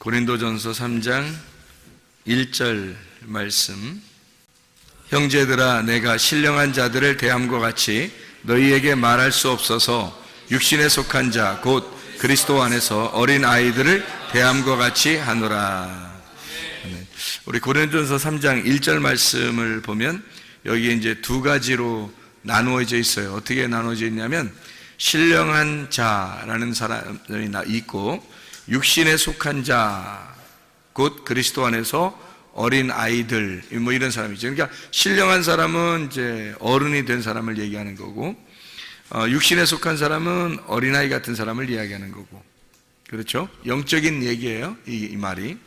고린도전서 3장 1절 말씀. 형제들아, 내가 신령한 자들을 대함과 같이 너희에게 말할 수 없어서 육신에 속한 자 곧 그리스도 안에서 어린 아이들을 대함과 같이 하노라. 우리 고린도전서 3장 1절 말씀을 보면 여기에 이제 두 가지로 나누어져 있어요. 어떻게 나누어져 있냐면 신령한 자라는 사람이 있고 육신에 속한 자 곧 그리스도 안에서 어린 아이들, 뭐 이런 사람이죠. 그러니까 신령한 사람은 이제 어른이 된 사람을 얘기하는 거고, 육신에 속한 사람은 어린아이 같은 사람을 이야기하는 거고, 그렇죠? 영적인 얘기예요, 이 말이.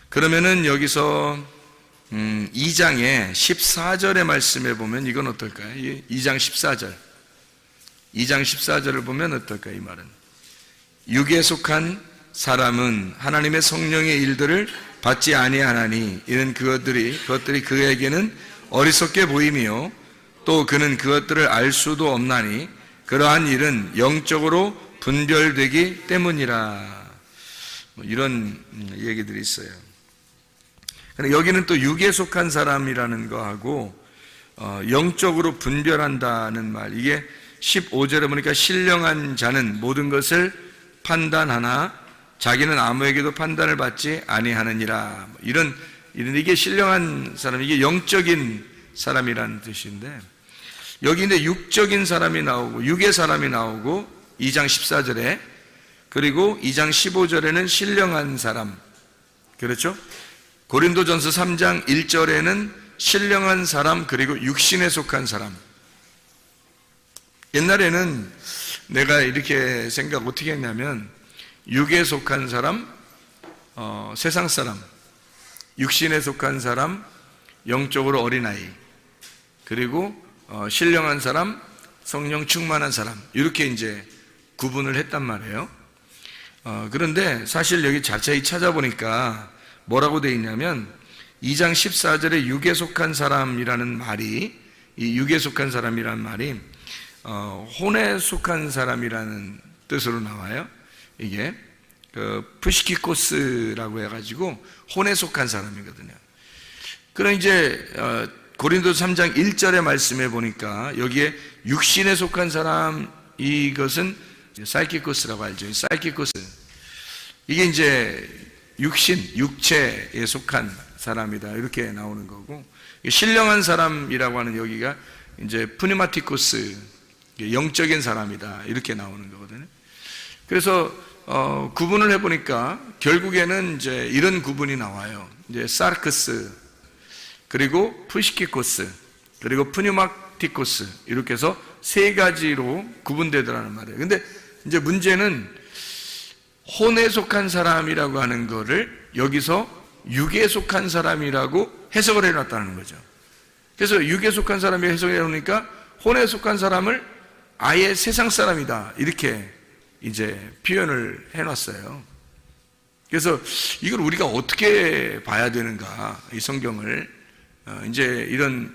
그러면은 여기서 2장의 14절의 말씀에 보면 이건 어떨까요? 2장 14절. 2장 14절을 보면 어떨까요? 이 말은 육에 속한 사람은 하나님의 성령의 일들을 받지 아니하나니 이는 그것들이 그에게는 어리석게 보이며 또 그는 그것들을 알 수도 없나니 그러한 일은 영적으로 분별되기 때문이라. 이런 얘기들이 있어요. 근데 여기는 또 육에 속한 사람이라는 거하고 영적으로 분별한다는 말, 이게 15절에 보니까 신령한 자는 모든 것을 판단하나 자기는 아무에게도 판단을 받지 아니하느니라. 이게 신령한 사람, 이게 영적인 사람이라는 뜻인데, 여기 이제 육적인 사람이 나오고 육의 사람이 나오고 2장 14절에, 그리고 2장 15절에는 신령한 사람, 그렇죠? 고린도전서 3장 1절에는 신령한 사람 그리고 육신에 속한 사람. 옛날에는 내가 이렇게 어떻게 했냐면 육에 속한 사람, 세상 사람, 육신에 속한 사람, 영적으로 어린아이, 그리고 신령한 사람, 성령 충만한 사람, 이렇게 이제 구분을 했단 말이에요. 그런데 사실 여기 자세히 찾아보니까 뭐라고 되어 있냐면 2장 14절에 육에 속한 사람이라는 말이, 이 육에 속한 사람이라는 말이 혼에 속한 사람이라는 뜻으로 나와요. 이게 푸시키코스라고 해가지고 혼에 속한 사람이거든요. 그럼 이제 고린도서 3장 1절의 말씀에 보니까 여기에 육신에 속한 사람, 이것은 사이키코스라고 알죠. 사이키코스, 이게 이제 육체에 속한 사람이다, 이렇게 나오는 거고, 신령한 사람이라고 하는 여기가 이제 푸니마티코스, 영적인 사람이다, 이렇게 나오는 거거든요. 그래서 구분을 해보니까 결국에는 이제 이런 구분이 나와요. 이제 사르크스, 그리고 푸시키코스, 그리고 푸니마티코스, 이렇게 해서 세 가지로 구분되더라는 말이에요. 근데 이제 문제는 혼에 속한 사람이라고 하는 거를 여기서 육에 속한 사람이라고 해석을 해놨다는 거죠. 그래서 육에 속한 사람이 해석을 해놓으니까 혼에 속한 사람을 아예 세상 사람이다, 이렇게 이제 표현을 해놨어요. 그래서 이걸 우리가 어떻게 봐야 되는가, 이 성경을, 이제 이런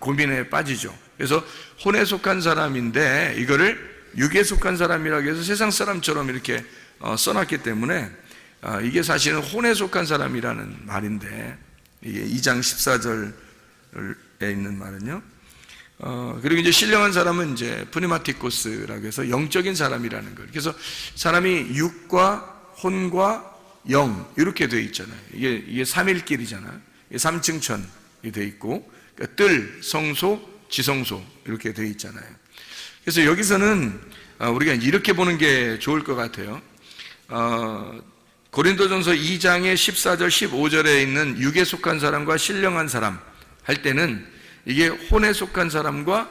고민에 빠지죠. 그래서 혼에 속한 사람인데 이거를 육에 속한 사람이라고 해서 세상 사람처럼 이렇게 써놨기 때문에 이게 사실은 혼에 속한 사람이라는 말인데, 이게 2장 14절에 있는 말은요. 그리고 이제 신령한 사람은 이제 푸니마티코스라고 해서 영적인 사람이라는 걸. 그래서 사람이 육과 혼과 영, 이렇게 되어 있잖아요. 이게 삼일길이잖아요. 이게 삼층천이 되어 있고, 그러니까 뜰, 성소, 지성소, 이렇게 되어 있잖아요. 그래서 여기서는 우리가 이렇게 보는 게 좋을 것 같아요. 고린도전서 2장의 14절, 15절에 있는 육에 속한 사람과 신령한 사람 할 때는 이게 혼에 속한 사람과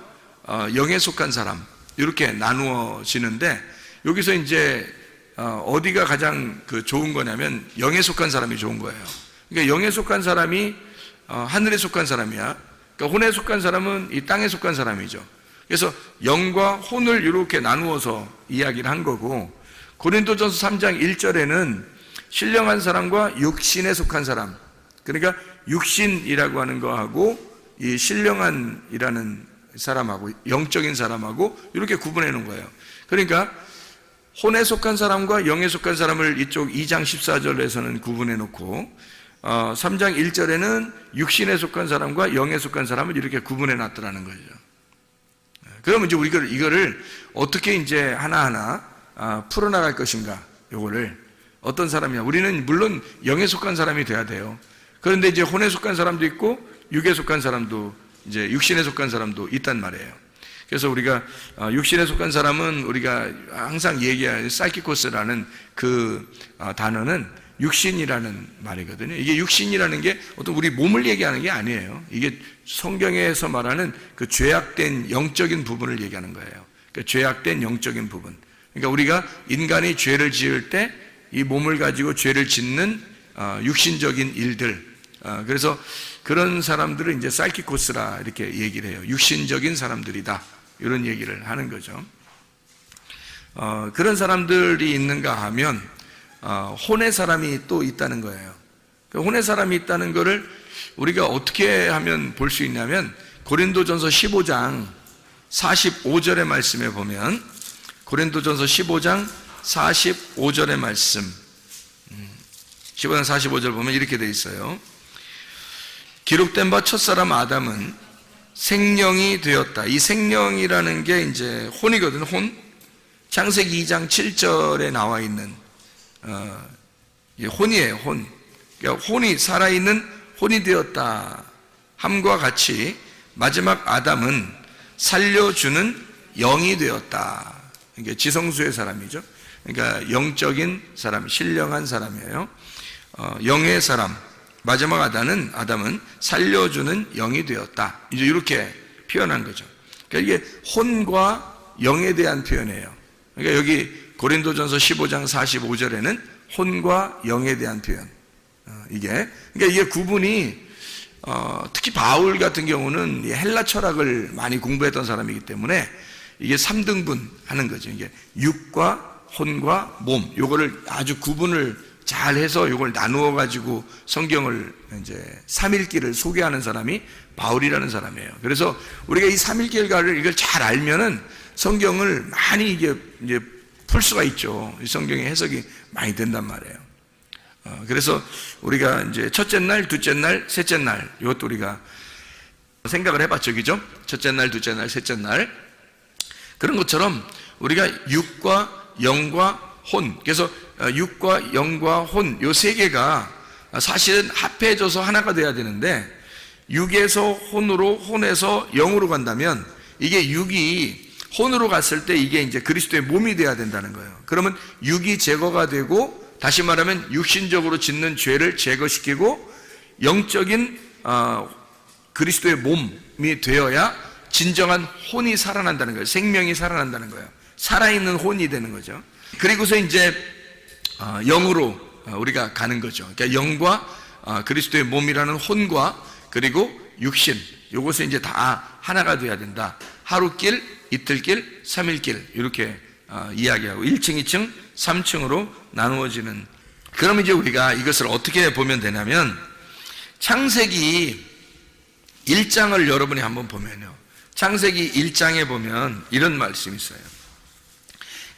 영에 속한 사람, 이렇게 나누어지는데, 여기서 이제 어디가 가장 좋은 거냐면 영에 속한 사람이 좋은 거예요. 그러니까 영에 속한 사람이 하늘에 속한 사람이야. 그러니까 혼에 속한 사람은 이 땅에 속한 사람이죠. 그래서 영과 혼을 이렇게 나누어서 이야기를 한 거고, 고린도전서 3장 1절에는 신령한 사람과 육신에 속한 사람, 그러니까 육신이라고 하는 거하고 이 신령한이라는 사람하고 영적인 사람하고 이렇게 구분해 놓은 거예요. 그러니까 혼에 속한 사람과 영에 속한 사람을 이쪽 2장 14절에서는 구분해 놓고 3장 1절에는 육신에 속한 사람과 영에 속한 사람을 이렇게 구분해 놨더라는 거죠. 그러면 이제 우리가 이거를 어떻게 이제 하나하나 풀어나갈 것인가, 요거를 어떤 사람이냐. 우리는 물론 영에 속한 사람이 돼야 돼요. 그런데 이제 혼에 속한 사람도 있고 육에 속한 사람도, 이제 육신에 속한 사람도 있단 말이에요. 그래서 우리가 육신에 속한 사람은 우리가 항상 얘기하는 사이키코스라는 그 단어는 육신이라는 말이거든요. 이게 육신이라는 게 어떤 우리 몸을 얘기하는 게 아니에요. 이게 성경에서 말하는 그 죄악된 영적인 부분을 얘기하는 거예요. 그러니까 죄악된 영적인 부분. 그러니까 우리가 인간이 죄를 지을 때 이 몸을 가지고 죄를 짓는 육신적인 일들. 그래서 그런 사람들을 이제 사이키코스라 이렇게 얘기를 해요. 육신적인 사람들이다, 이런 얘기를 하는 거죠. 그런 사람들이 있는가 하면 혼의 사람이 또 있다는 거예요. 혼의 사람이 있다는 것을 우리가 어떻게 하면 볼 수 있냐면 고린도전서 15장 45절의 말씀에 보면, 고린도전서 15장 45절의 말씀, 15장 45절 보면 이렇게 돼 있어요. 기록된 바 첫사람 아담은 생령이 되었다. 이 생령이라는 게 이제 혼이거든. 혼. 창세기 2장 7절에 나와 있는 혼이에요. 혼. 그러니까 혼이, 살아있는 혼이 되었다 함과 같이 마지막 아담은 살려주는 영이 되었다. 그러니까 지성수의 사람이죠. 그러니까 영적인 사람, 신령한 사람이에요. 영의 사람, 마지막 아담은 살려주는 영이 되었다. 이제 이렇게 표현한 거죠. 그러니까 이게 혼과 영에 대한 표현이에요. 그러니까 여기 고린도전서 15장 45절에는 혼과 영에 대한 표현. 그러니까 이게 구분이 특히 바울 같은 경우는 헬라 철학을 많이 공부했던 사람이기 때문에 이게 3등분 하는 거죠. 이게 육과 혼과 몸, 요거를 아주 구분을 잘 해서 요걸 나누어 가지고 성경을 이제 삼일기를 소개하는 사람이 바울이라는 사람이에요. 그래서 우리가 이 삼일기를 이걸 잘 알면은 성경을 많이 이제 풀 수가 있죠. 이 성경의 해석이 많이 된단 말이에요. 그래서 우리가 이제 첫째 날, 둘째 날, 셋째 날, 이것도 우리가 생각을 해봤죠, 그죠? 첫째 날, 둘째 날, 셋째 날. 그런 것처럼 우리가 육과 영과 혼, 그래서 육과 영과 혼, 요 세 개가 사실은 합해져서 하나가 돼야 되는데, 육에서 혼으로, 혼에서 영으로 간다면 이게 육이 혼으로 갔을 때 이게 이제 그리스도의 몸이 돼야 된다는 거예요. 그러면 육이 제거가 되고, 다시 말하면 육신적으로 짓는 죄를 제거시키고 영적인 그리스도의 몸이 되어야 진정한 혼이 살아난다는 거예요. 생명이 살아난다는 거예요. 살아있는 혼이 되는 거죠. 그리고서 이제 영으로 우리가 가는 거죠. 그러니까 영과 그리스도의 몸이라는 혼과 그리고 육신, 요것은 이제 다 하나가 돼야 된다. 하루길, 이틀길, 3일길 이렇게 이야기하고 1층, 2층, 3층으로 나누어지는. 그럼 이제 우리가 이것을 어떻게 보면 되냐면 창세기 1장을 여러분이 한번 보면요, 창세기 1장에 보면 이런 말씀이 있어요.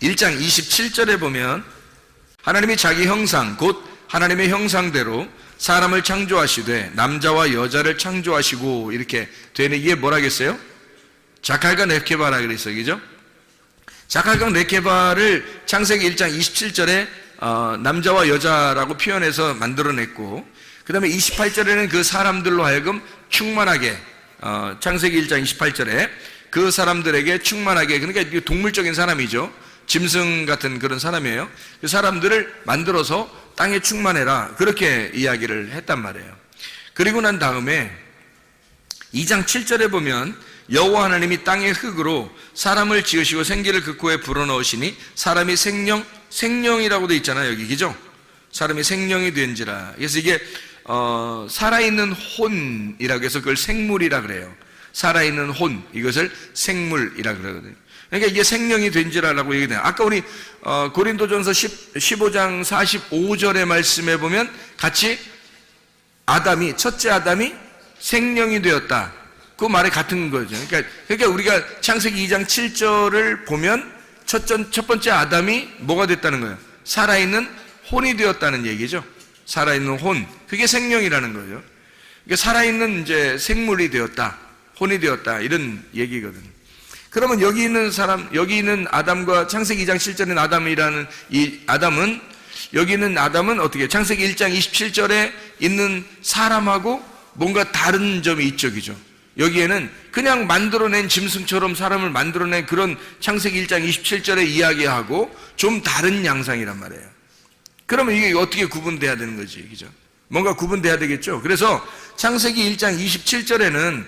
1장 27절에 보면 하나님이 자기 형상 곧 하나님의 형상대로 사람을 창조하시되 남자와 여자를 창조하시고 이렇게 되는, 이게 뭐라겠어요? 자칼과 레케바라 그랬어요, 그죠? 자칼과 레케바를 창세기 1장 27절에 남자와 여자라고 표현해서 만들어냈고, 그 다음에 28절에는 그 사람들로 하여금 충만하게, 창세기 1장 28절에 그 사람들에게 충만하게, 그러니까 동물적인 사람이죠. 짐승 같은 그런 사람이에요. 그 사람들을 만들어서 땅에 충만해라, 그렇게 이야기를 했단 말이에요. 그리고 난 다음에 2장 7절에 보면 여호와 하나님이 땅의 흙으로 사람을 지으시고 생기를 그 코에 불어넣으시니 사람이 생령이라고 돼 있잖아요, 여기, 그죠? 사람이 생령이 된지라. 그래서 이게 살아있는 혼이라고 해서 그걸 생물이라 그래요. 살아있는 혼, 이것을 생물이라 그러거든요. 그러니까 이게 생령이 된지라라고 얘기해요. 아까 우리 고린도전서 15장 45절의 말씀에 보면 같이 첫째 아담이 생령이 되었다, 그 말이 같은 거죠. 그러니까 우리가 창세기 2장 7절을 보면 첫 번째 아담이 뭐가 됐다는 거예요? 살아있는 혼이 되었다는 얘기죠. 살아있는 혼. 그게 생명이라는 거죠. 그러니까 살아있는 이제 생물이 되었다. 혼이 되었다. 이런 얘기거든. 그러면 여기 있는 사람, 여기 있는 아담과 창세기 2장 7절에 아담이라는 이 아담은, 여기 있는 아담은 어떻게, 창세기 1장 27절에 있는 사람하고 뭔가 다른 점이 이쪽이죠. 여기에는 그냥 만들어낸 짐승처럼 사람을 만들어낸 그런 창세기 1장 27절의 이야기하고 좀 다른 양상이란 말이에요. 그러면 이게 어떻게 구분돼야 되는 거지, 그죠? 뭔가 구분돼야 되겠죠. 그래서 창세기 1장 27절에는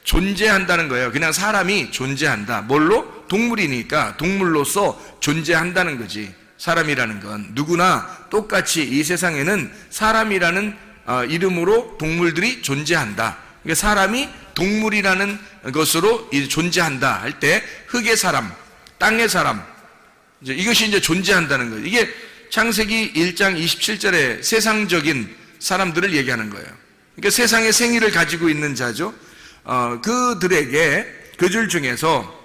존재한다는 거예요. 그냥 사람이 존재한다. 뭘로? 동물이니까 동물로서 존재한다는 거지. 사람이라는 건 누구나 똑같이 이 세상에는 사람이라는 이름으로 동물들이 존재한다. 그러니까 사람이 동물이라는 것으로 존재한다 할 때 흙의 사람, 땅의 사람, 이것이 이제 존재한다는 거예요. 이게 창세기 1장 27절에 세상적인 사람들을 얘기하는 거예요. 그러니까 세상의 생의를 가지고 있는 자죠. 그들에게 그 줄 중에서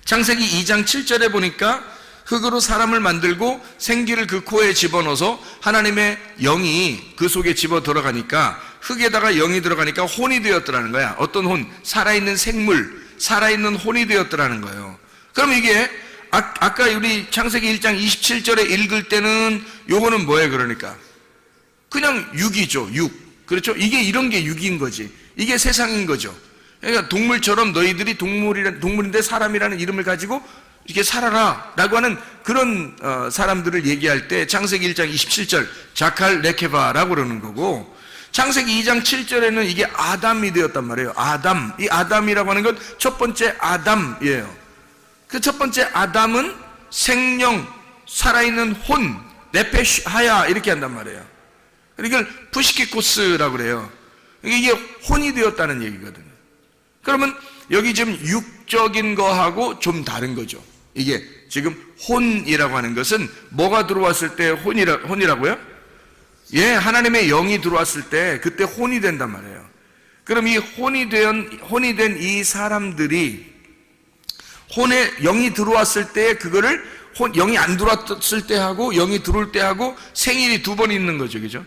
창세기 2장 7절에 보니까 흙으로 사람을 만들고 생기를 그 코에 집어넣어서 하나님의 영이 그 속에 집어 들어가니까 흙에다가 영이 들어가니까 혼이 되었더라는 거야. 어떤 혼? 살아있는 생물, 살아있는 혼이 되었더라는 거예요. 그럼 이게 아까 우리 창세기 1장 27절에 읽을 때는 요거는 뭐예요? 그러니까 그냥 육이죠. 육. 그렇죠? 이게 이런 게 육인 거지. 이게 세상인 거죠. 그러니까 동물처럼 너희들이 동물인데 사람이라는 이름을 가지고 이렇게 살아라 라고 하는 그런 사람들을 얘기할 때 창세기 1장 27절 자칼 레케바라고 그러는 거고, 창세기 2장 7절에는 이게 아담이 되었단 말이에요. 아담. 이 아담이라고 하는 건 첫 번째 아담이에요. 그 첫 번째 아담은 생명, 살아있는 혼, 네페시 하야 이렇게 한단 말이에요. 이걸 푸시키코스라고 그래요. 이게 혼이 되었다는 얘기거든요. 그러면 여기 지금 육적인 거하고 좀 다른 거죠. 이게 지금 혼이라고 하는 것은 뭐가 들어왔을 때 혼이라고요? 예, 하나님의 영이 들어왔을 때 그때 혼이 된단 말이에요. 그럼 이 혼이 된 이 사람들이 혼에 영이 들어왔을 때 그거를 영이 안 들어왔을 때 하고 영이 들어올 때 하고 생일이 두 번 있는 거죠. 그죠?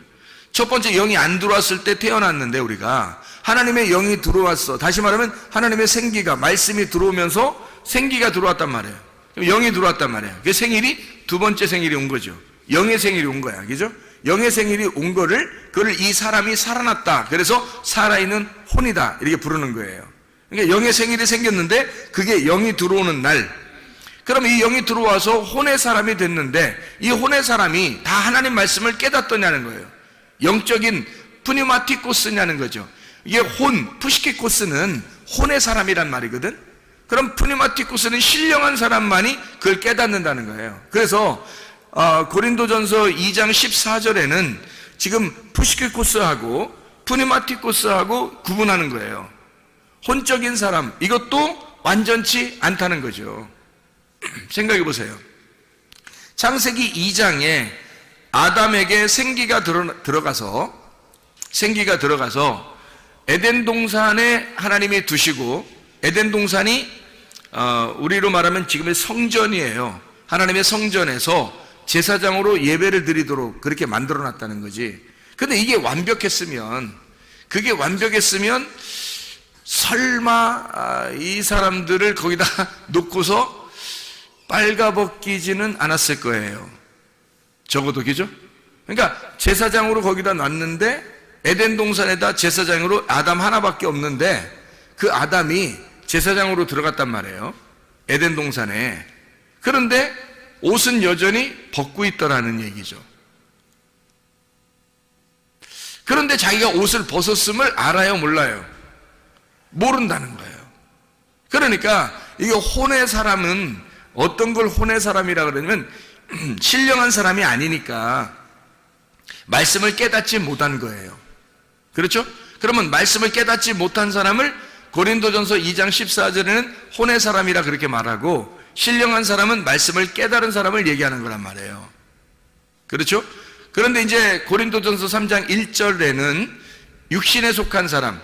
첫 번째 영이 안 들어왔을 때 태어났는데 우리가 하나님의 영이 들어왔어. 다시 말하면 하나님의 생기가, 말씀이 들어오면서 생기가 들어왔단 말이에요. 영이 들어왔단 말이에요. 그 생일이 두 번째 생일이 온 거죠. 영의 생일이 온 거야. 그죠? 영의 생일이 온 그걸 이 사람이 살아났다. 그래서 살아있는 혼이다. 이렇게 부르는 거예요. 그러니까 영의 생일이 생겼는데 그게 영이 들어오는 날. 그럼 이 영이 들어와서 혼의 사람이 됐는데 이 혼의 사람이 다 하나님 말씀을 깨닫더냐는 거예요. 영적인 푸니마티코스냐는 거죠. 이게 혼, 푸시키코스는 혼의 사람이란 말이거든. 그럼 푸니마티코스는 신령한 사람만이 그걸 깨닫는다는 거예요. 그래서 고린도전서 2장 14절에는 지금 푸시키코스하고 푸니마티코스하고 구분하는 거예요. 혼적인 사람, 이것도 완전치 않다는 거죠. 생각해 보세요. 창세기 2장에 아담에게 생기가 들어가서 에덴 동산에 하나님이 두시고, 에덴 동산이 우리로 말하면 지금의 성전이에요. 하나님의 성전에서 제사장으로 예배를 드리도록 그렇게 만들어 놨다는 거지. 근데 이게 그게 완벽했으면 설마 이 사람들을 거기다 놓고서 빨가벗기지는 않았을 거예요. 적어도, 그죠? 그러니까 제사장으로 거기다 놨는데 에덴 동산에다 제사장으로 아담 하나밖에 없는데 그 아담이 제사장으로 들어갔단 말이에요. 에덴 동산에. 그런데 옷은 여전히 벗고 있더라는 얘기죠. 그런데 자기가 옷을 벗었음을 알아요, 몰라요? 모른다는 거예요. 그러니까 이게 혼의 사람은 어떤 걸 혼의 사람이라 그러냐면 신령한 사람이 아니니까 말씀을 깨닫지 못한 거예요. 그렇죠? 그러면 말씀을 깨닫지 못한 사람을 고린도전서 2장 14절에는 혼의 사람이라 그렇게 말하고, 신령한 사람은 말씀을 깨달은 사람을 얘기하는 거란 말이에요. 그렇죠? 그런데 이제 고린도전서 3장 1절에는 육신에 속한 사람,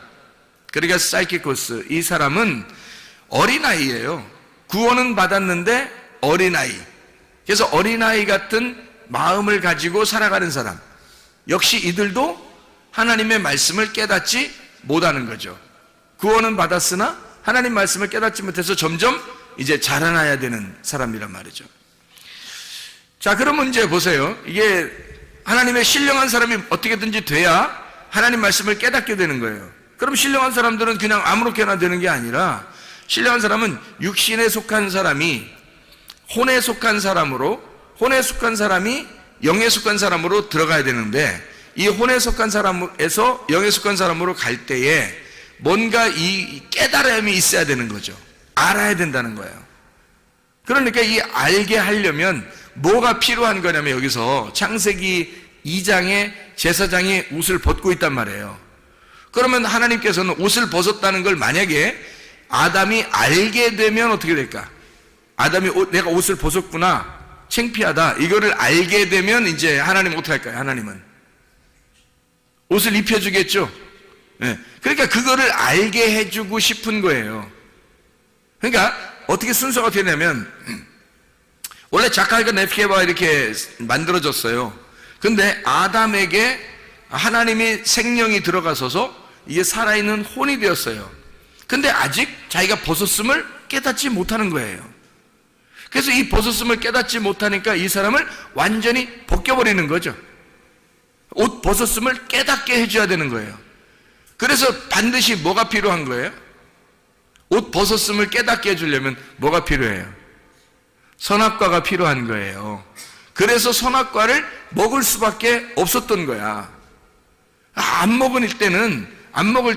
그러니까 사이키코스, 이 사람은 어린아이예요. 구원은 받았는데 어린아이. 그래서 어린아이 같은 마음을 가지고 살아가는 사람. 역시 이들도 하나님의 말씀을 깨닫지 못하는 거죠. 구원은 받았으나 하나님 말씀을 깨닫지 못해서 점점 이제 자라나야 되는 사람이란 말이죠. 자, 그러면 이제 보세요. 이게 하나님의 신령한 사람이 어떻게든지 돼야 하나님 말씀을 깨닫게 되는 거예요. 그럼 신령한 사람들은 그냥 아무렇게나 되는 게 아니라, 신령한 사람은 육신에 속한 사람이 혼에 속한 사람으로, 혼에 속한 사람이 영에 속한 사람으로 들어가야 되는데, 이 혼에 속한 사람에서 영에 속한 사람으로 갈 때에 뭔가 이 깨달음이 있어야 되는 거죠. 알아야 된다는 거예요. 그러니까 이 알게 하려면 뭐가 필요한 거냐면, 여기서 창세기 2장에 제사장이 옷을 벗고 있단 말이에요. 그러면 하나님께서는 옷을 벗었다는 걸 만약에 아담이 알게 되면 어떻게 될까? 아담이 내가 옷을 벗었구나, 창피하다, 이거를 알게 되면 이제 하나님 어떻게 할까요? 하나님은 옷을 입혀주겠죠. 네. 그러니까 그거를 알게 해주고 싶은 거예요. 그러니까 어떻게 순서가 어떻게 되냐면, 원래 자칼과 넵케가 이렇게 만들어졌어요. 근데 아담에게 하나님이 생명이 들어가서서 이게 살아있는 혼이 되었어요. 근데 아직 자기가 벗었음을 깨닫지 못하는 거예요. 그래서 이 벗었음을 깨닫지 못하니까 이 사람을 완전히 벗겨버리는 거죠. 옷 벗었음을 깨닫게 해줘야 되는 거예요. 그래서 반드시 뭐가 필요한 거예요? 옷 벗었음을 깨닫게 해주려면 뭐가 필요해요? 선악과가 필요한 거예요. 그래서 선악과를 먹을 수밖에 없었던 거야. 안 먹을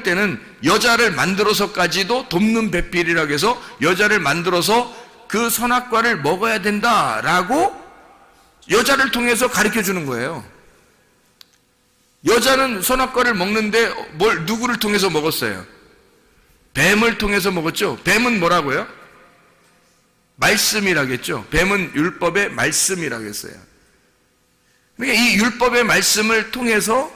때는 여자를 만들어서까지도 돕는 배필이라고 해서 여자를 만들어서 그 선악과를 먹어야 된다라고 여자를 통해서 가르쳐 주는 거예요. 여자는 선악과를 먹는데 누구를 통해서 먹었어요? 뱀을 통해서 먹었죠. 뱀은 뭐라고요? 말씀이라겠죠. 뱀은 율법의 말씀이라고 했어요. 그러니까 이 율법의 말씀을 통해서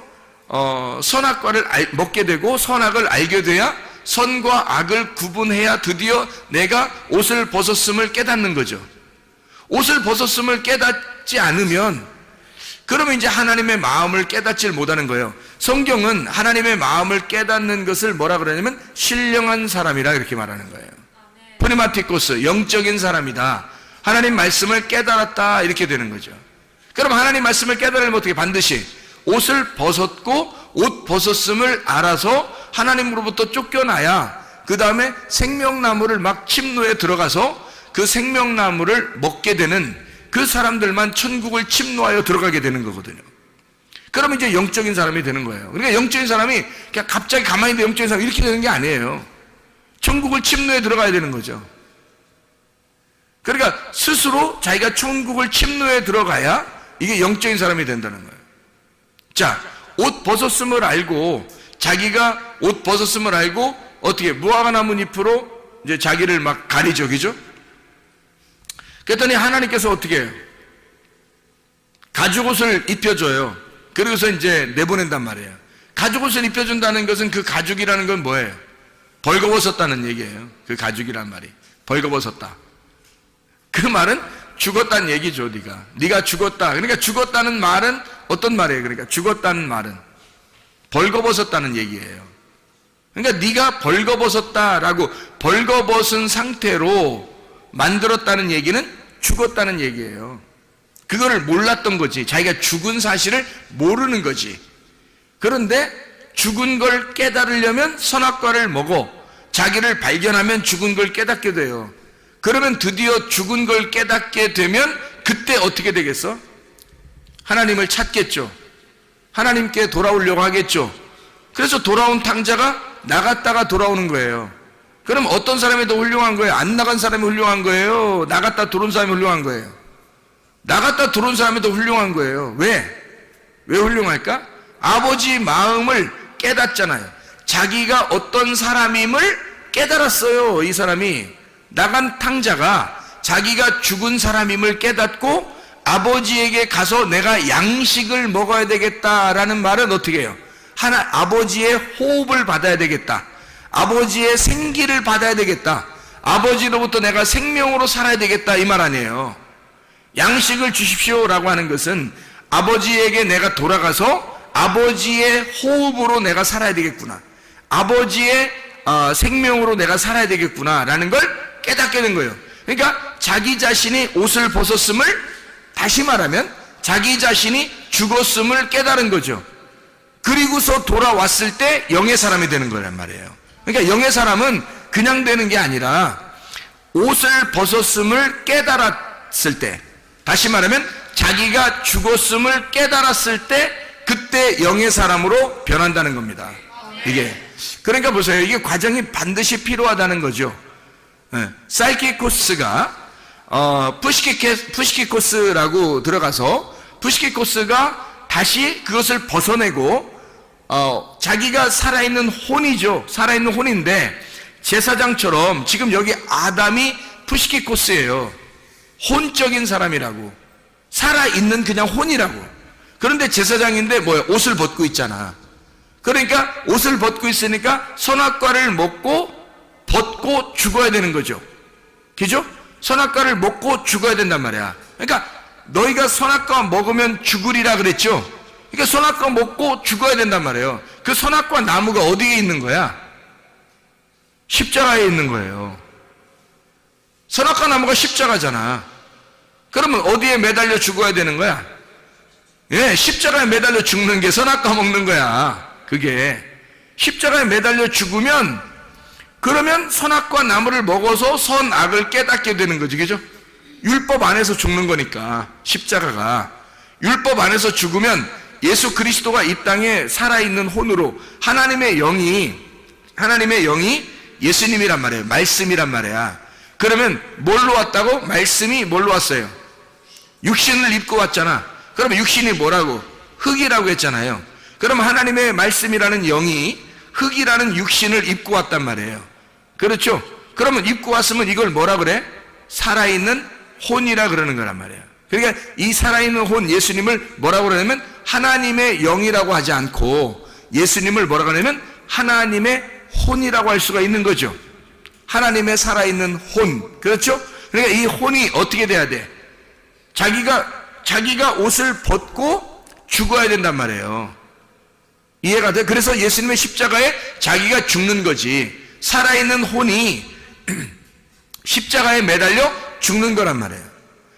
선악과를 먹게 되고 선악을 알게 돼야 선과 악을 구분해야 드디어 내가 옷을 벗었음을 깨닫는 거죠. 옷을 벗었음을 깨닫지 않으면 그러면 이제 하나님의 마음을 깨닫질 못하는 거예요. 성경은 하나님의 마음을 깨닫는 것을 뭐라 그러냐면 신령한 사람이라 이렇게 말하는 거예요. 프리마티코스, 영적인 사람이다. 하나님 말씀을 깨달았다, 이렇게 되는 거죠. 그럼 하나님 말씀을 깨달으면 어떻게? 반드시 옷을 벗었고 옷 벗었음을 알아서 하나님으로부터 쫓겨나야 그 다음에 생명나무를 막 침노에 들어가서 그 생명나무를 먹게 되는 그 사람들만 천국을 침노하여 들어가게 되는 거거든요. 그러면 이제 영적인 사람이 되는 거예요. 그러니까 영적인 사람이 그냥 갑자기 가만히 있는데 영적인 사람이 이렇게 되는 게 아니에요. 천국을 침노에 들어가야 되는 거죠. 그러니까 스스로 자기가 천국을 침노에 들어가야 이게 영적인 사람이 된다는 거예요. 자, 옷 벗었음을 알고 자기가 옷 벗었음을 알고 어떻게 무화과 나뭇잎으로 이제 자기를 막 가리죠, 그죠? 그랬더니 하나님께서 어떻게 해요? 가죽옷을 입혀줘요. 그러고서 이제 내보낸단 말이에요. 가죽옷을 입혀준다는 것은 그 가죽이라는 건 뭐예요? 벌거벗었다는 얘기예요. 그 가죽이란 말이 벌거벗었다. 그 말은 죽었다는 얘기죠. 네가 죽었다. 그러니까 죽었다는 말은 어떤 말이에요? 그러니까 죽었다는 말은 벌거벗었다는 얘기예요. 그러니까 네가 벌거벗었다라고 벌거벗은 상태로 만들었다는 얘기는 죽었다는 얘기예요. 그거를 몰랐던 거지. 자기가 죽은 사실을 모르는 거지. 그런데 죽은 걸 깨달으려면 선악과를 먹어 자기를 발견하면 죽은 걸 깨닫게 돼요. 그러면 드디어 죽은 걸 깨닫게 되면 그때 어떻게 되겠어? 하나님을 찾겠죠. 하나님께 돌아오려고 하겠죠. 그래서 돌아온 탕자가 나갔다가 돌아오는 거예요. 그럼 어떤 사람이 더 훌륭한 거예요? 안 나간 사람이 훌륭한 거예요? 나갔다 들어온 사람이 훌륭한 거예요? 나갔다 들어온 사람이 더 훌륭한 거예요. 왜 훌륭할까? 아버지 마음을 깨닫잖아요. 자기가 어떤 사람임을 깨달았어요. 이 사람이 나간 탕자가 자기가 죽은 사람임을 깨닫고 아버지에게 가서 내가 양식을 먹어야 되겠다라는 말은 어떻게 해요? 아버지의 호흡을 받아야 되겠다. 아버지의 생기를 받아야 되겠다. 아버지로부터 내가 생명으로 살아야 되겠다 이 말 아니에요. 양식을 주십시오라고 하는 것은 아버지에게 내가 돌아가서 아버지의 호흡으로 내가 살아야 되겠구나, 아버지의 생명으로 내가 살아야 되겠구나 라는 걸 깨닫게 된 거예요. 그러니까 자기 자신이 옷을 벗었음을, 다시 말하면 자기 자신이 죽었음을 깨달은 거죠. 그리고서 돌아왔을 때 영의 사람이 되는 거란 말이에요. 그러니까 영의 사람은 그냥 되는 게 아니라 옷을 벗었음을 깨달았을 때, 다시 말하면 자기가 죽었음을 깨달았을 때 그때 영의 사람으로 변한다는 겁니다. 이게 그러니까 보세요. 이게 과정이 반드시 필요하다는 거죠. 사이키코스가 푸시키코스라고 들어가서 푸시키코스가 다시 그것을 벗어내고 자기가 살아있는 혼이죠. 살아있는 혼인데 제사장처럼 지금 여기 아담이 푸시키코스예요. 혼적인 사람이라고, 살아있는 그냥 혼이라고. 그런데 제사장인데 뭐야? 옷을 벗고 있잖아. 그러니까 옷을 벗고 있으니까 선악과를 벗고 죽어야 되는 거죠. 그죠? 선악과를 먹고 죽어야 된단 말이야. 그러니까 너희가 선악과 먹으면 죽으리라 그랬죠. 그러니까 선악과 먹고 죽어야 된단 말이에요. 그 선악과 나무가 어디에 있는 거야? 십자가에 있는 거예요. 선악과 나무가 십자가잖아. 그러면 어디에 매달려 죽어야 되는 거야? 예, 십자가에 매달려 죽는 게 선악과 먹는 거야. 그게 십자가에 매달려 죽으면, 그러면 선악과 나무를 먹어서 선악을 깨닫게 되는 거지, 그죠? 율법 안에서 죽는 거니까. 십자가가 율법 안에서 죽으면 예수 그리스도가 이 땅에 살아있는 혼으로 하나님의 영이 예수님이란 말이에요. 말씀이란 말이야. 그러면 뭘로 왔다고? 말씀이 뭘로 왔어요? 육신을 입고 왔잖아. 그러면 육신이 뭐라고? 흙이라고 했잖아요. 그럼 하나님의 말씀이라는 영이 흙이라는 육신을 입고 왔단 말이에요. 그렇죠? 그러면 입고 왔으면 이걸 뭐라 그래? 살아있는 혼이라 그러는 거란 말이에요. 그러니까 이 살아있는 혼 예수님을 뭐라고 그러냐면 하나님의 영이라고 하지 않고 예수님을 뭐라고 하냐면 하나님의 혼이라고 할 수가 있는 거죠. 하나님의 살아있는 혼. 그렇죠? 그러니까 이 혼이 어떻게 돼야 돼? 자기가 옷을 벗고 죽어야 된단 말이에요. 이해가 돼? 그래서 예수님의 십자가에 자기가 죽는 거지. 살아있는 혼이 십자가에 매달려 죽는 거란 말이에요.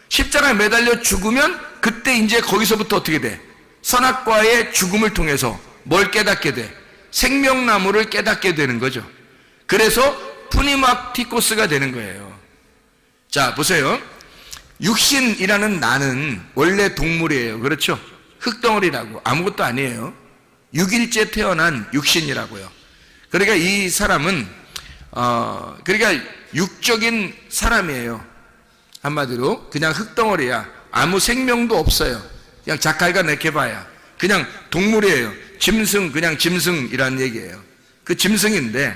십자가에 매달려 죽으면 그때 이제 거기서부터 어떻게 돼? 선악과의 죽음을 통해서 뭘 깨닫게 돼? 생명나무를 깨닫게 되는 거죠. 그래서 푸니마티코스가 되는 거예요. 자, 보세요. 육신이라는 나는 원래 동물이에요. 그렇죠? 흙덩어리라고. 아무것도 아니에요. 6일째 태어난 육신이라고요. 그러니까 이 사람은 그러니까 육적인 사람이에요. 한마디로 그냥 흙덩어리야. 아무 생명도 없어요. 그냥 자칼과 네케바야. 그냥 동물이에요. 짐승, 그냥 짐승이라는 얘기예요. 그 짐승인데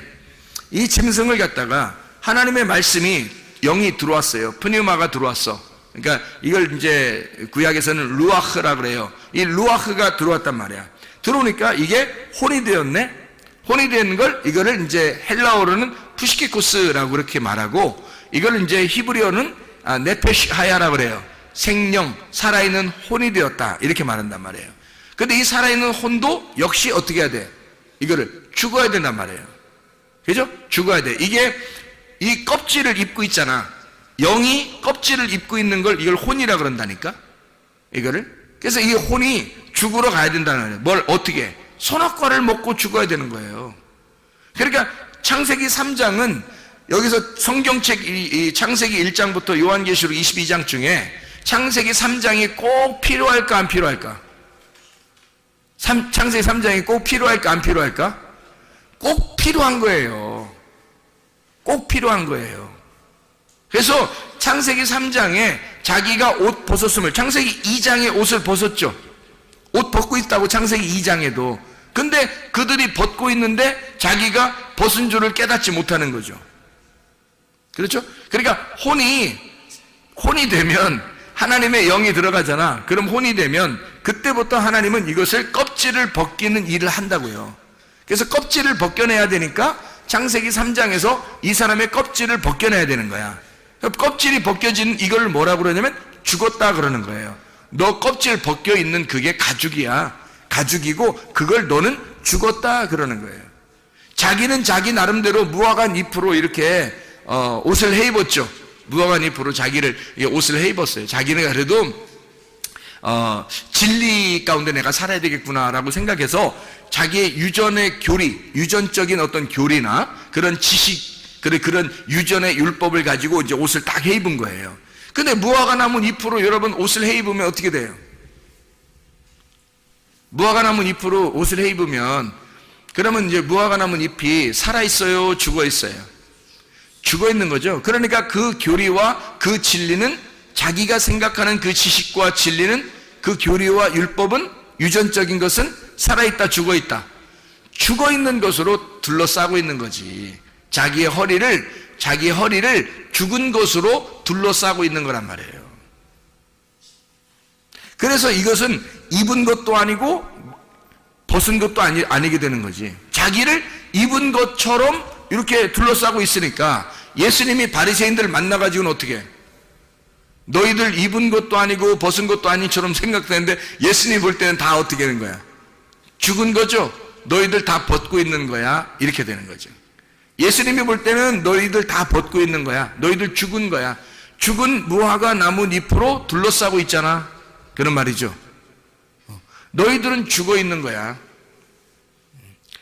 이 짐승을 갖다가 하나님의 말씀이 영이 들어왔어요. 프니우마가 들어왔어. 그러니까 이걸 이제 구약에서는 루아흐라 그래요. 이 루아흐가 들어왔단 말이야. 들어오니까 이게 혼이 되었네. 혼이 되는 걸 이거를 이제 헬라어로는 푸시키코스라고 그렇게 말하고 이걸 이제 히브리어는 네페시하야라 그래요. 생명, 살아있는 혼이 되었다 이렇게 말한단 말이에요. 근데 이 살아있는 혼도 역시 어떻게 해야 돼? 이거를 죽어야 된단 말이에요. 그죠? 죽어야 돼. 이게 이 껍질을 입고 있잖아. 영이 껍질을 입고 있는 걸 이걸 혼이라 그런다니까. 이거를. 그래서 이 혼이 죽으러 가야 된다는 거예요. 뭘 어떻게? 선악과를 먹고 죽어야 되는 거예요. 그러니까 창세기 3장은 여기서 성경책 이 창세기 1장부터 요한계시록 22장 중에 창세기 3장이 꼭 필요할까 안 필요할까? 창세기 3장이 꼭 필요할까 안 필요할까? 꼭 필요한 거예요. 꼭 필요한 거예요. 그래서 창세기 3장에 자기가 옷 벗었음을, 창세기 2장에 옷을 벗었죠. 옷 벗고 있다고 창세기 2장에도. 근데 그들이 벗고 있는데 자기가 벗은 줄을 깨닫지 못하는 거죠. 그렇죠? 그러니까 혼이 되면 하나님의 영이 들어가잖아. 그럼 혼이 되면 그때부터 하나님은 이것을 껍질을 벗기는 일을 한다고요. 그래서 껍질을 벗겨내야 되니까 창세기 3장에서 이 사람의 껍질을 벗겨내야 되는 거야. 껍질이 벗겨진 이걸 뭐라고 그러냐면 죽었다 그러는 거예요. 너 껍질 벗겨 있는 그게 가죽이야. 가죽이고 그걸 너는 죽었다 그러는 거예요. 자기는 자기 나름대로 무화과 잎으로 이렇게 옷을 해 입었죠. 무화과 잎으로 자기를 옷을 해 입었어요. 자기는 그래도 진리 가운데 내가 살아야 되겠구나라고 생각해서 자기의 유전의 교리, 유전적인 어떤 교리나 그런 지식, 그런 유전의 율법을 가지고 이제 옷을 딱 해 입은 거예요. 근데 무화과 나무 잎으로 여러분 옷을 해 입으면 어떻게 돼요? 무화과 나무 잎으로 옷을 해 입으면 그러면 이제 무화과 나무 잎이 살아 있어요, 죽어 있어요? 죽어 있는 거죠. 그러니까 그 교리와 그 진리는 자기가 생각하는 그 지식과 진리는 그 교리와 율법은 유전적인 것은 살아있다, 죽어 있다. 죽어 있는 것으로 둘러싸고 있는 거지. 자기의 허리를 죽은 것으로 둘러싸고 있는 거란 말이에요. 그래서 이것은 입은 것도 아니고 벗은 것도 아니게 되는 거지. 자기를 입은 것처럼 이렇게 둘러싸고 있으니까 예수님이 바리새인들 만나가지고는 어떻게 해? 너희들 입은 것도 아니고 벗은 것도 아니처럼 생각되는데 예수님이 볼 때는 다 어떻게 되는 거야? 죽은 거죠? 너희들 다 벗고 있는 거야? 이렇게 되는 거죠. 예수님이 볼 때는 너희들 다 벗고 있는 거야. 너희들 죽은 거야. 죽은 무화과 나무 잎으로 둘러싸고 있잖아. 그런 말이죠. 너희들은 죽어 있는 거야.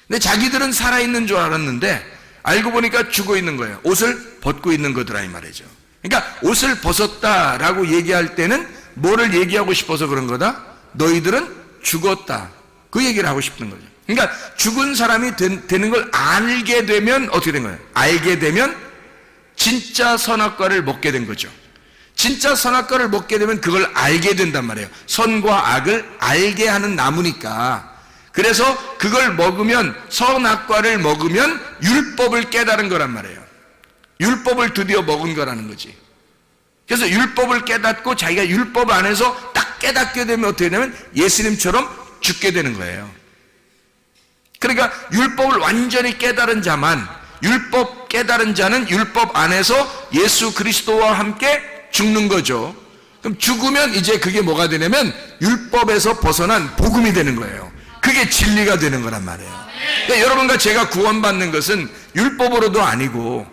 근데 자기들은 살아있는 줄 알았는데 알고 보니까 죽어 있는 거예요. 옷을 벗고 있는 거더라 이 말이죠. 그러니까 옷을 벗었다라고 얘기할 때는 뭐를 얘기하고 싶어서 그런 거다? 너희들은 죽었다. 그 얘기를 하고 싶은 거죠. 그러니까 죽은 사람이 되는 걸 알게 되면 어떻게 된 거예요? 알게 되면 진짜 선악과를 먹게 된 거죠. 진짜 선악과를 먹게 되면 그걸 알게 된단 말이에요. 선과 악을 알게 하는 나무니까. 그래서 그걸 먹으면, 선악과를 먹으면 율법을 깨달은 거란 말이에요. 율법을 드디어 먹은 거라는 거지. 그래서 율법을 깨닫고 자기가 율법 안에서 딱 깨닫게 되면 어떻게 되냐면 예수님처럼 죽게 되는 거예요. 그러니까 율법을 완전히 깨달은 자만, 율법 깨달은 자는 율법 안에서 예수 그리스도와 함께 죽는 거죠. 그럼 죽으면 이제 그게 뭐가 되냐면 율법에서 벗어난 복음이 되는 거예요. 그게 진리가 되는 거란 말이에요. 그러니까 여러분과 제가 구원받는 것은 율법으로도 아니고,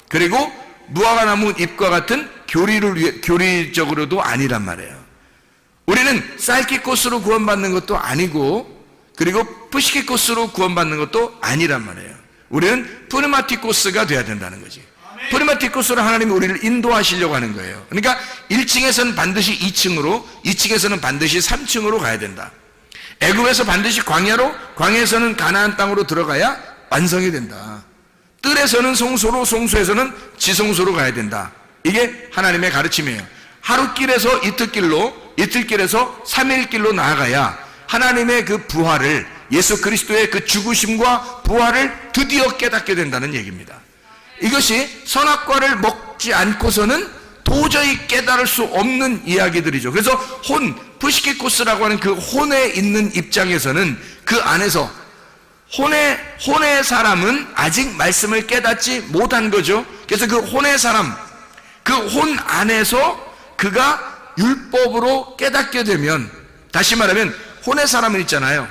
그리고 무화과나무 잎과 같은 교리적으로도 아니란 말이에요. 우리는 쌀기꽃으로 구원받는 것도 아니고, 그리고 푸시키코스로 구원받는 것도 아니란 말이에요. 우리는 프리마티코스가 돼야 된다는 거지. 프리마티코스로 하나님이 우리를 인도하시려고 하는 거예요. 그러니까 1층에서는 반드시 2층으로, 2층에서는 반드시 3층으로 가야 된다. 애굽에서 반드시 광야로, 광야에서는 가나안 땅으로 들어가야 완성이 된다. 뜰에서는 송소로, 송소에서는 지송소로 가야 된다. 이게 하나님의 가르침이에요. 하루길에서 이틀길로, 이틀길에서 3일길로 나아가야 하나님의 그 부활을, 예수 그리스도의 그 죽으심과 부활을 드디어 깨닫게 된다는 얘기입니다. 이것이 선악과를 먹지 않고서는 도저히 깨달을 수 없는 이야기들이죠. 그래서 푸시키코스라고 하는 그 혼에 있는 입장에서는 그 안에서 혼의 사람은 아직 말씀을 깨닫지 못한 거죠. 그래서 그 혼의 사람, 그 혼 안에서 그가 율법으로 깨닫게 되면, 다시 말하면 혼의 사람은 있잖아요.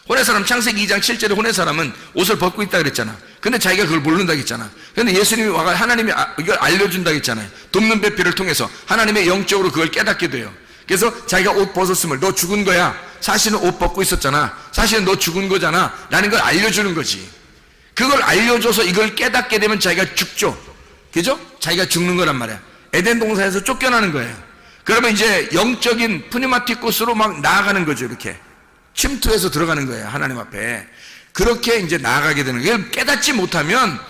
혼의 사람, 창세기 2장 7절에 혼의 사람은 옷을 벗고 있다 그랬잖아. 근데 자기가 그걸 모른다 했잖아. 근데 예수님이 와가 하나님이 이걸 알려준다 했잖아요. 돕는 배필을 통해서 하나님의 영적으로 그걸 깨닫게 돼요. 그래서 자기가 옷 벗었음을, 너 죽은 거야. 사실은 옷 벗고 있었잖아. 사실은 너 죽은 거잖아. 라는 걸 알려주는 거지. 그걸 알려줘서 이걸 깨닫게 되면 자기가 죽죠. 그죠? 자기가 죽는 거란 말이야. 에덴 동산에서 쫓겨나는 거예요. 그러면 이제 영적인 푸니마티코스로 막 나아가는 거죠. 이렇게 침투해서 들어가는 거예요. 하나님 앞에. 그렇게 이제 나아가게 되는 거예요. 깨닫지 못하면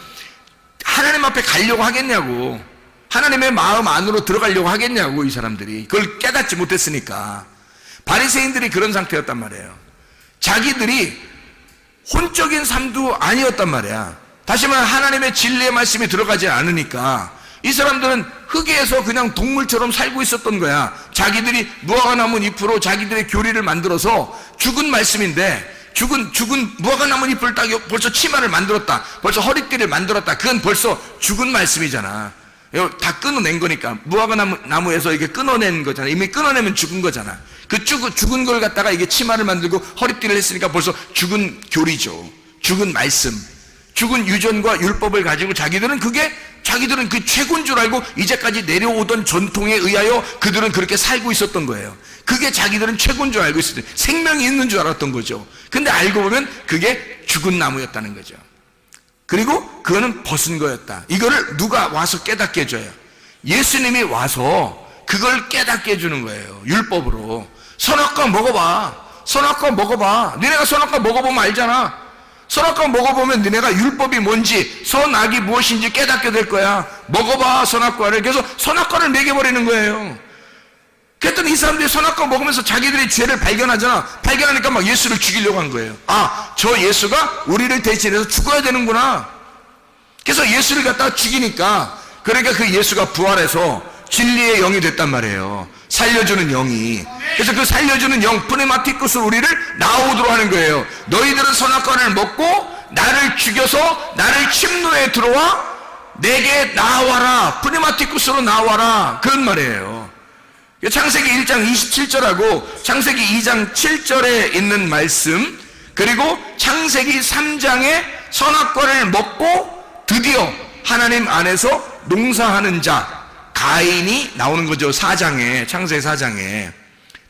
하나님 앞에 가려고 하겠냐고. 하나님의 마음 안으로 들어가려고 하겠냐고, 이 사람들이. 그걸 깨닫지 못했으니까. 바리새인들이 그런 상태였단 말이에요. 자기들이 혼적인 삶도 아니었단 말이야. 다시 말해 하나님의 진리의 말씀이 들어가지 않으니까 이 사람들은 흙에서 그냥 동물처럼 살고 있었던 거야. 자기들이 무화과나무 잎으로 자기들의 교리를 만들어서 죽은 말씀인데, 죽은 무화과 나무 잎을 딱 벌써 치마를 만들었다, 벌써 허리띠를 만들었다. 그건 벌써 죽은 말씀이잖아. 다 끊어낸 거니까. 무화과 나무에서 이게 끊어낸 거잖아. 이미 끊어내면 죽은 거잖아. 그 죽은 걸 갖다가 이게 치마를 만들고 허리띠를 했으니까 벌써 죽은 교리죠. 죽은 말씀, 죽은 유전과 율법을 가지고 자기들은 그 최고인 줄 알고 이제까지 내려오던 전통에 의하여 그들은 그렇게 살고 있었던 거예요. 그게 자기들은 최고인 줄 알고 있었어요. 생명이 있는 줄 알았던 거죠. 근데 알고 보면 그게 죽은 나무였다는 거죠. 그리고 그거는 벗은 거였다. 이거를 누가 와서 깨닫게 해줘요? 예수님이 와서 그걸 깨닫게 해주는 거예요. 율법으로. 선악과 먹어봐. 선악과 먹어봐. 너네가 선악과 먹어보면 알잖아. 선악과 먹어보면 너네가 율법이 뭔지, 선악이 무엇인지 깨닫게 될 거야. 먹어봐, 선악과를. 그래서 선악과를 먹여버리는 거예요. 그랬더니 이 사람들이 선악과 먹으면서 자기들의 죄를 발견하잖아. 발견하니까 막 예수를 죽이려고 한 거예요. 아, 저 예수가 우리를 대신해서 죽어야 되는구나. 그래서 예수를 갖다가 죽이니까, 그러니까 그 예수가 부활해서 진리의 영이 됐단 말이에요. 살려주는 영이. 그래서 그 살려주는 영, 프네마티쿠스, 우리를 나오도록 하는 거예요. 너희들은 선악과를 먹고 나를 죽여서 나를 침노에 들어와 내게 나와라. 프네마티쿠스로 나와라. 그런 말이에요. 창세기 1장 27절하고 창세기 2장 7절에 있는 말씀, 그리고 창세기 3장에 선악과를 먹고 드디어 하나님 안에서 농사하는 자 가인이 나오는 거죠. 4장에, 창세기 4장에.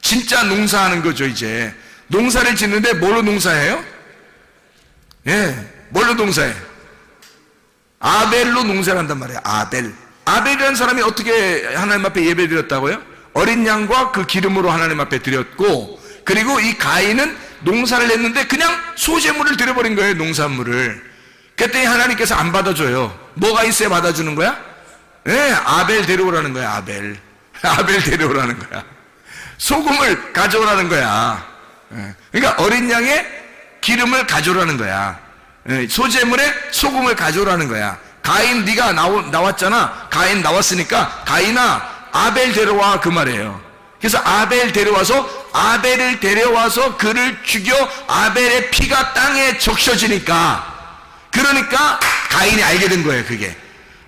진짜 농사하는 거죠. 이제 농사를 짓는데 뭘로 농사해요? 뭘로 농사해? 아벨로 농사를 한단 말이에요. 아벨이라는 사람이 어떻게 하나님 앞에 예배 드렸다고요? 어린 양과 그 기름으로 하나님 앞에 드렸고, 그리고 이 가인은 농사를 했는데 그냥 소재물을 드려버린 거예요. 농산물을. 그랬더니 하나님께서 안 받아줘요. 뭐가 있어야 받아주는 거야? 아벨 데려오라는 거야. 아벨 데려오라는 거야. 소금을 가져오라는 거야. 그러니까 어린 양의 기름을 가져오라는 거야. 소재물에 소금을 가져오라는 거야. 가인, 네가 나왔잖아. 가인 나왔으니까 가인아, 아벨 데려와, 그 말이에요. 그래서 아벨 아벨을 데려와서 그를 죽여 아벨의 피가 땅에 적셔지니까, 그러니까 가인이 알게 된 거예요. 그게,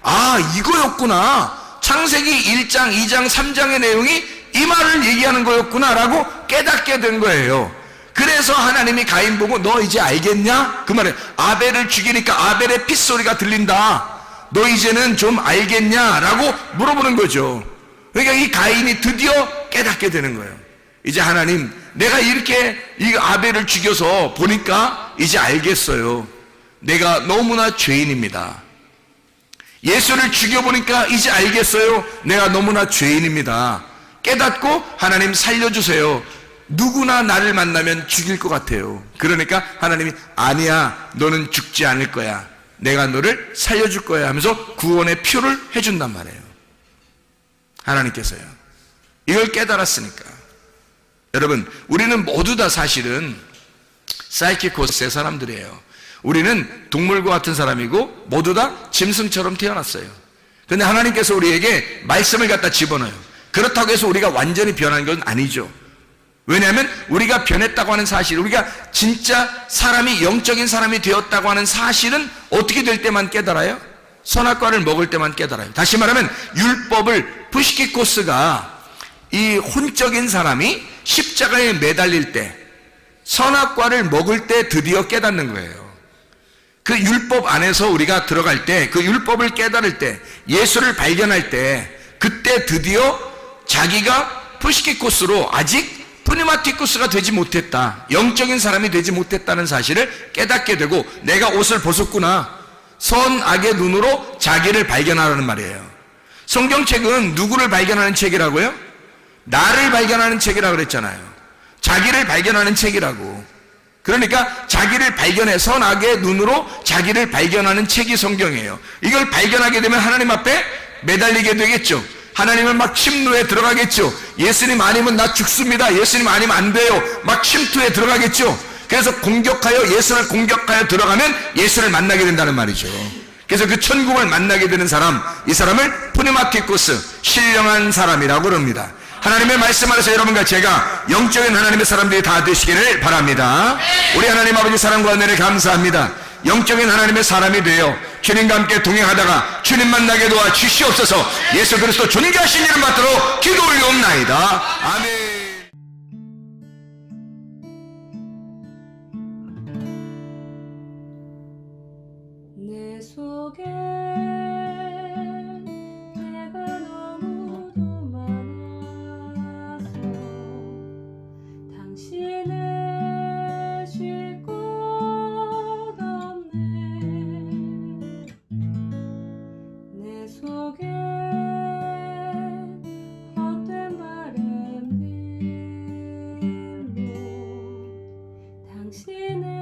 아, 이거였구나. 창세기 1장, 2장, 3장의 내용이 이 말을 얘기하는 거였구나 라고 깨닫게 된 거예요. 그래서 하나님이 가인 보고 너 이제 알겠냐? 그 말에 아벨을 죽이니까 아벨의 핏소리가 들린다. 너 이제는 좀 알겠냐? 라고 물어보는 거죠. 그러니까 이 가인이 드디어 깨닫게 되는 거예요. 이제 하나님, 내가 이렇게 이 아벨을 죽여서 보니까 이제 알겠어요. 내가 너무나 죄인입니다. 예수를 죽여보니까 이제 알겠어요. 내가 너무나 죄인입니다. 깨닫고 하나님 살려주세요. 누구나 나를 만나면 죽일 것 같아요. 그러니까 하나님이 아니야, 너는 죽지 않을 거야. 내가 너를 살려줄 거야 하면서 구원의 표를 해준단 말이에요. 하나님께서요. 이걸 깨달았으니까. 여러분, 우리는 모두 다 사실은 사이키코스의 사람들이에요. 우리는 동물과 같은 사람이고 모두 다 짐승처럼 태어났어요. 그런데 하나님께서 우리에게 말씀을 갖다 집어넣어요. 그렇다고 해서 우리가 완전히 변한 건 아니죠. 왜냐하면 우리가 변했다고 하는 사실, 우리가 진짜 사람이, 영적인 사람이 되었다고 하는 사실은 어떻게 될 때만 깨달아요? 선악과를 먹을 때만 깨달아요. 다시 말하면 율법을, 푸시키코스가, 이 혼적인 사람이 십자가에 매달릴 때, 선악과를 먹을 때 드디어 깨닫는 거예요. 그 율법 안에서 우리가 들어갈 때, 그 율법을 깨달을 때, 예수를 발견할 때, 그때 드디어 자기가 푸시키코스로 아직 프니마티쿠스가 되지 못했다, 영적인 사람이 되지 못했다는 사실을 깨닫게 되고, 내가 옷을 벗었구나, 선악의 눈으로 자기를 발견하라는 말이에요. 성경책은 누구를 발견하는 책이라고요? 나를 발견하는 책이라고 그랬잖아요. 자기를 발견하는 책이라고. 그러니까 자기를 발견해, 선악의 눈으로 자기를 발견하는 책이 성경이에요. 이걸 발견하게 되면 하나님 앞에 매달리게 되겠죠. 하나님은 막 침노에 들어가겠죠. 예수님 아니면 나 죽습니다, 예수님 아니면 안 돼요, 막 침투에 들어가겠죠. 그래서 예수를 공격하여 들어가면 예수를 만나게 된다는 말이죠. 그래서 그 천국을 만나게 되는 사람, 이 사람을 프니마티쿠스, 신령한 사람이라고 그럽니다. 하나님의 말씀 안에서 여러분과 제가 영적인 하나님의 사람들이 다 되시기를 바랍니다. 우리 하나님 아버지 사랑과 은혜를 감사합니다. 영적인 하나님의 사람이 되어 주님과 함께 동행하다가 주님 만나게 도와 주시옵소서. 예수 그리스도 존귀하신 이름 받도록 기도 올리옵나이다. 아멘. 내 속에 내가 너무도 많아서 당신을 쉴 곳 없네. 내 속에 헛된 바람들로 당신을